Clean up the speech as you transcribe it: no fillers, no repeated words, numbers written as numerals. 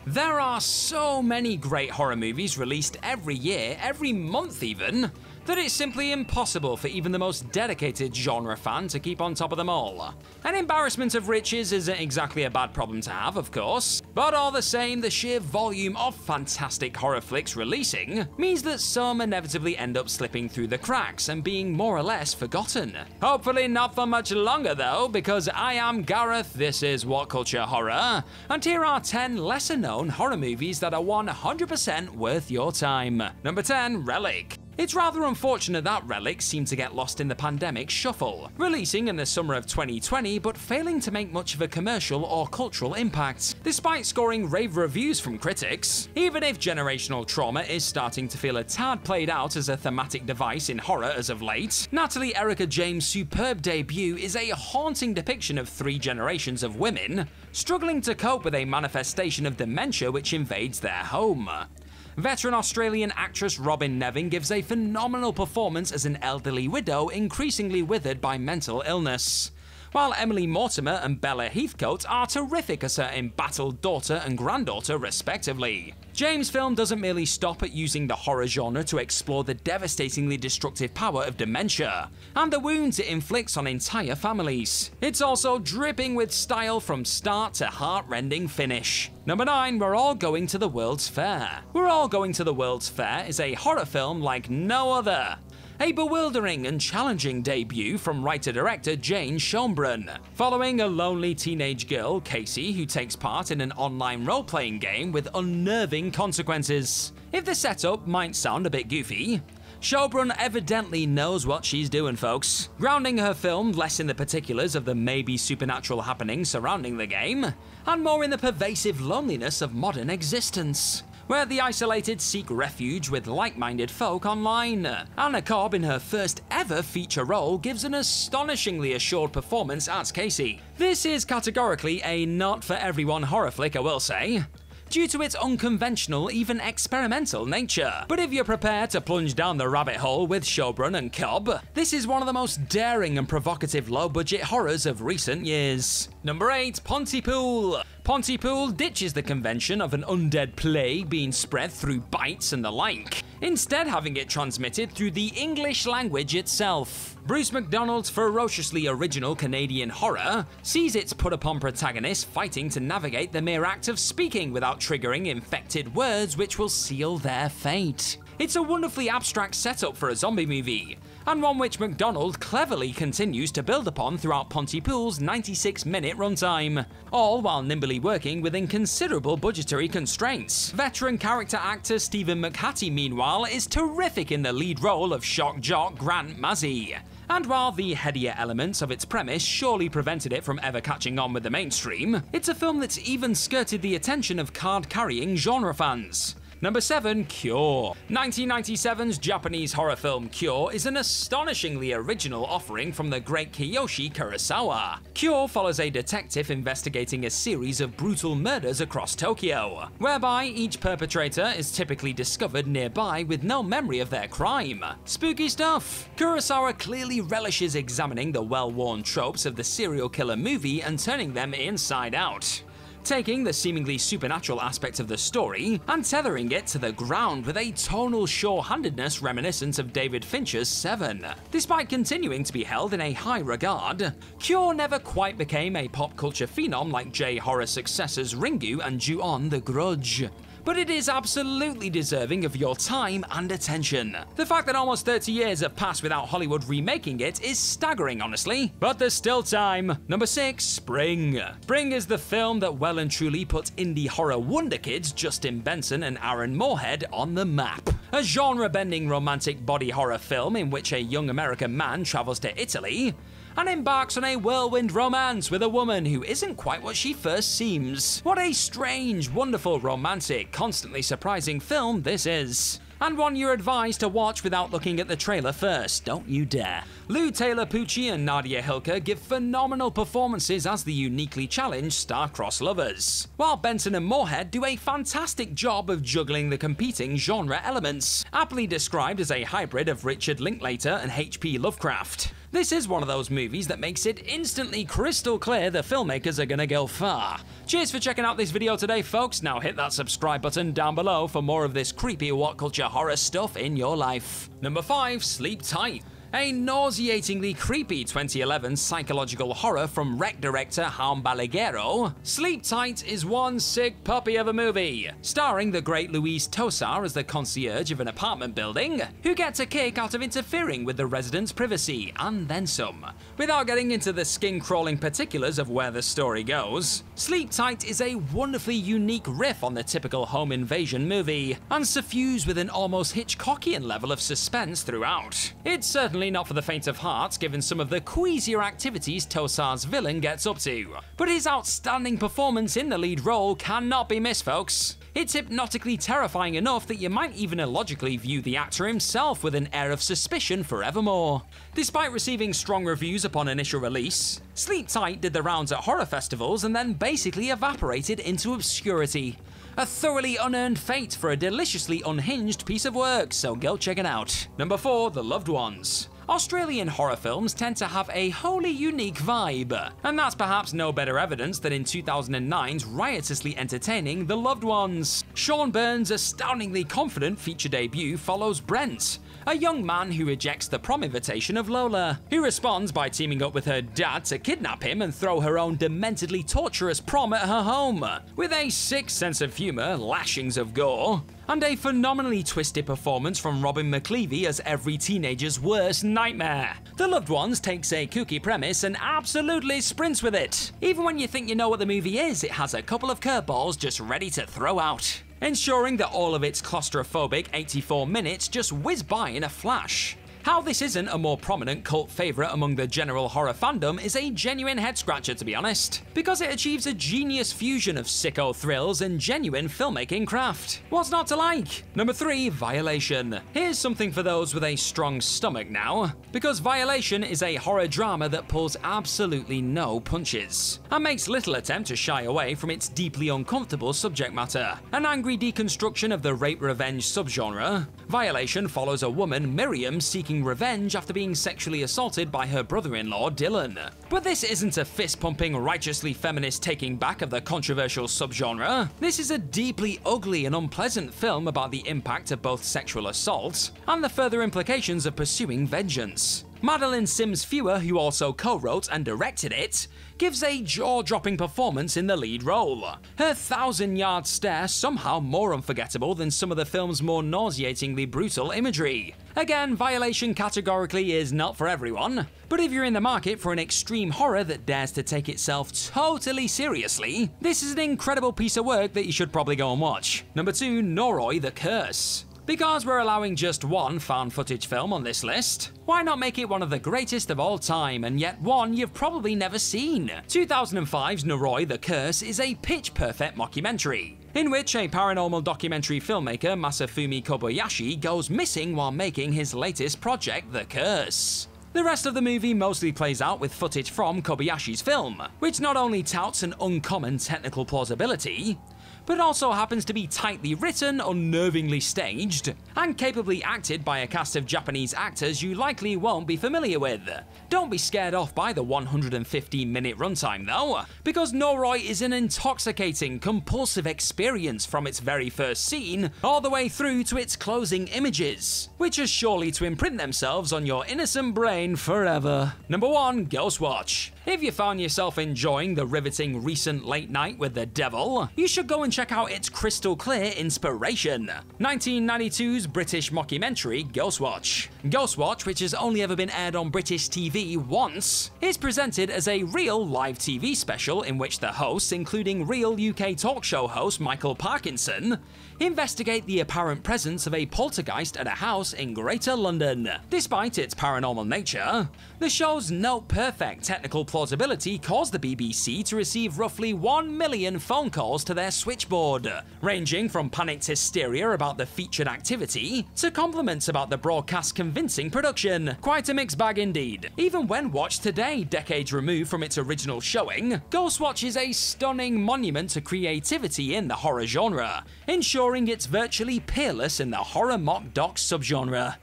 There are so many great horror movies released every year, every month even, that it's simply impossible for even the most dedicated genre fan to keep on top of them all. An embarrassment of riches isn't exactly a bad problem to have, of course, but all the same, the sheer volume of fantastic horror flicks releasing means that some inevitably end up slipping through the cracks and being more or less forgotten. Hopefully not for much longer though, because I am Gareth, this is What Culture Horror, and here are 10 lesser known horror movies that are 100% worth your time. Number 10, Relic. It's rather unfortunate that Relic seemed to get lost in the pandemic shuffle, releasing in the summer of 2020 but failing to make much of a commercial or cultural impact, despite scoring rave reviews from critics. Even if generational trauma is starting to feel a tad played out as a thematic device in horror as of late, Natalie Erica James' superb debut is a haunting depiction of 3 generations of women struggling to cope with a manifestation of dementia which invades their home. Veteran Australian actress Robin Nevin gives a phenomenal performance as an elderly widow increasingly withered by mental illness, while Emily Mortimer and Bella Heathcote are terrific as her embattled daughter and granddaughter respectively. James' film doesn't merely stop at using the horror genre to explore the devastatingly destructive power of dementia, and the wounds it inflicts on entire families. It's also dripping with style from start to heart-rending finish. Number 9, We're All Going to the World's Fair. We're All Going to the World's Fair is a horror film like no other. A bewildering and challenging debut from writer-director Jane Schoenbrunn, following a lonely teenage girl, Casey, who takes part in an online role-playing game with unnerving consequences. If the setup might sound a bit goofy, Schoenbrunn evidently knows what she's doing, folks, grounding her film less in the particulars of the maybe supernatural happenings surrounding the game, and more in the pervasive loneliness of modern existence, where the isolated seek refuge with like-minded folk online. Anna Cobb, in her first ever feature role, gives an astonishingly assured performance as Casey. This is categorically a not-for-everyone horror flick, I will say, due to its unconventional, even experimental nature. But if you're prepared to plunge down the rabbit hole with Schoenbrunn and Cobb, this is one of the most daring and provocative low-budget horrors of recent years. Number 8, Pontypool. Pontypool ditches the convention of an undead plague being spread through bites and the like, instead having it transmitted through the English language itself. Bruce McDonald's ferociously original Canadian horror sees its put-upon protagonist fighting to navigate the mere act of speaking without triggering infected words which will seal their fate. It's a wonderfully abstract setup for a zombie movie, and one which McDonald cleverly continues to build upon throughout Pontypool's 96-minute runtime, all while nimbly working within considerable budgetary constraints. Veteran character actor Stephen McHattie, meanwhile, is terrific in the lead role of shock jock Grant Mazzy. And while the headier elements of its premise surely prevented it from ever catching on with the mainstream, it's a film that's even skirted the attention of card-carrying genre fans. Number 7, Cure. 1997's Japanese horror film Cure is an astonishingly original offering from the great Kiyoshi Kurosawa. Cure follows a detective investigating a series of brutal murders across Tokyo, whereby each perpetrator is typically discovered nearby with no memory of their crime. Spooky stuff! Kurosawa clearly relishes examining the well-worn tropes of the serial killer movie and turning them inside out, taking the seemingly supernatural aspect of the story and tethering it to the ground with a tonal sure-handedness reminiscent of David Fincher's Seven. Despite continuing to be held in a high regard, Cure never quite became a pop culture phenom like J-horror successors Ringu and Ju-on the Grudge, but it is absolutely deserving of your time and attention. The fact that almost 30 years have passed without Hollywood remaking it is staggering, honestly, but there's still time. Number 6, Spring. Spring is the film that well and truly put indie horror wonderkids Justin Benson and Aaron Moorhead on the map. A genre-bending romantic body horror film in which a young American man travels to Italy and embarks on a whirlwind romance with a woman who isn't quite what she first seems. What a strange, wonderful, romantic, constantly surprising film this is. And one you're advised to watch without looking at the trailer first, don't you dare. Lou Taylor Pucci and Nadia Hilker give phenomenal performances as the uniquely challenged star-crossed lovers, while Benson and Moorhead do a fantastic job of juggling the competing genre elements, aptly described as a hybrid of Richard Linklater and H.P. Lovecraft. This is one of those movies that makes it instantly crystal clear the filmmakers are gonna go far. Cheers for checking out this video today, folks. Now hit that subscribe button down below for more of this creepy what culture horror stuff in your life. Number 5. Sleep Tight. A nauseatingly creepy 2011 psychological horror from rec director Jaume Balagueró, Sleep Tight is one sick puppy of a movie, starring the great Luis Tosar as the concierge of an apartment building, who gets a kick out of interfering with the residents' privacy, and then some. Without getting into the skin-crawling particulars of where the story goes, Sleep Tight is a wonderfully unique riff on the typical home invasion movie, and suffused with an almost Hitchcockian level of suspense throughout. It's certainly not for the faint of heart, given some of the queasier activities Tosar's villain gets up to. But his outstanding performance in the lead role cannot be missed, folks. It's hypnotically terrifying enough that you might even illogically view the actor himself with an air of suspicion forevermore. Despite receiving strong reviews upon initial release, Sleep Tight did the rounds at horror festivals and then basically evaporated into obscurity. A thoroughly unearned fate for a deliciously unhinged piece of work, so go check it out. Number 4. The Loved Ones. Australian horror films tend to have a wholly unique vibe, and that's perhaps no better evidence than in 2009's riotously entertaining The Loved Ones. Sean Byrne's astoundingly confident feature debut follows Brent, a young man who rejects the prom invitation of Lola, who responds by teaming up with her dad to kidnap him and throw her own dementedly torturous prom at her home. With a sick sense of humour, lashings of gore, and a phenomenally twisted performance from Robin McLeavy as every teenager's worst nightmare, The Loved Ones takes a kooky premise and absolutely sprints with it. Even when you think you know what the movie is, it has a couple of curveballs just ready to throw out, ensuring that all of its claustrophobic 84 minutes just whiz by in a flash. How this isn't a more prominent cult favourite among the general horror fandom is a genuine head-scratcher, to be honest, because it achieves a genius fusion of sicko thrills and genuine filmmaking craft. What's not to like? Number 3. Violation. Here's something for those with a strong stomach now, because Violation is a horror drama that pulls absolutely no punches, and makes little attempt to shy away from its deeply uncomfortable subject matter. An angry deconstruction of the rape-revenge subgenre, Violation follows a woman, Miriam, seeking revenge after being sexually assaulted by her brother-in-law, Dylan. But this isn't a fist-pumping, righteously feminist taking back of the controversial subgenre. This is a deeply ugly and unpleasant film about the impact of both sexual assault and the further implications of pursuing vengeance. Madeline Sims Fewer, who also co-wrote and directed it, gives a jaw-dropping performance in the lead role. Her 1,000-yard stare somehow more unforgettable than some of the film's more nauseatingly brutal imagery. Again, Violation categorically is not for everyone, but if you're in the market for an extreme horror that dares to take itself totally seriously, this is an incredible piece of work that you should probably go and watch. Number 2. Noroi: The Curse. Because we're allowing just one found footage film on this list, why not make it one of the greatest of all time, and yet one you've probably never seen? 2005's Noroi: The Curse is a pitch-perfect mockumentary, in which a paranormal documentary filmmaker, Masafumi Kobayashi, goes missing while making his latest project, The Curse. The rest of the movie mostly plays out with footage from Kobayashi's film, which not only touts an uncommon technical plausibility, but also happens to be tightly written, unnervingly staged, and capably acted by a cast of Japanese actors you likely won't be familiar with. Don't be scared off by the 115-minute runtime though, because Noroi is an intoxicating, compulsive experience from its very first scene all the way through to its closing images, which are surely to imprint themselves on your innocent brain forever. Number 1. Ghostwatch. If you found yourself enjoying the riveting recent Late Night with the Devil, you should go and check out its crystal clear inspiration, 1992's British mockumentary Ghostwatch. Ghostwatch, which has only ever been aired on British TV once, is presented as a real live TV special in which the hosts, including real UK talk show host Michael Parkinson, investigate the apparent presence of a poltergeist at a house in Greater London. Despite its paranormal nature, the show's note-perfect technical plausibility caused the BBC to receive roughly 1 million phone calls to their switchboard, ranging from panicked hysteria about the featured activity to compliments about the broadcast's convincing production. Quite a mixed bag indeed. Even when watched today, decades removed from its original showing, Ghostwatch is a stunning monument to creativity in the horror genre, ensuring it's virtually peerless in the horror mock doc subgenre.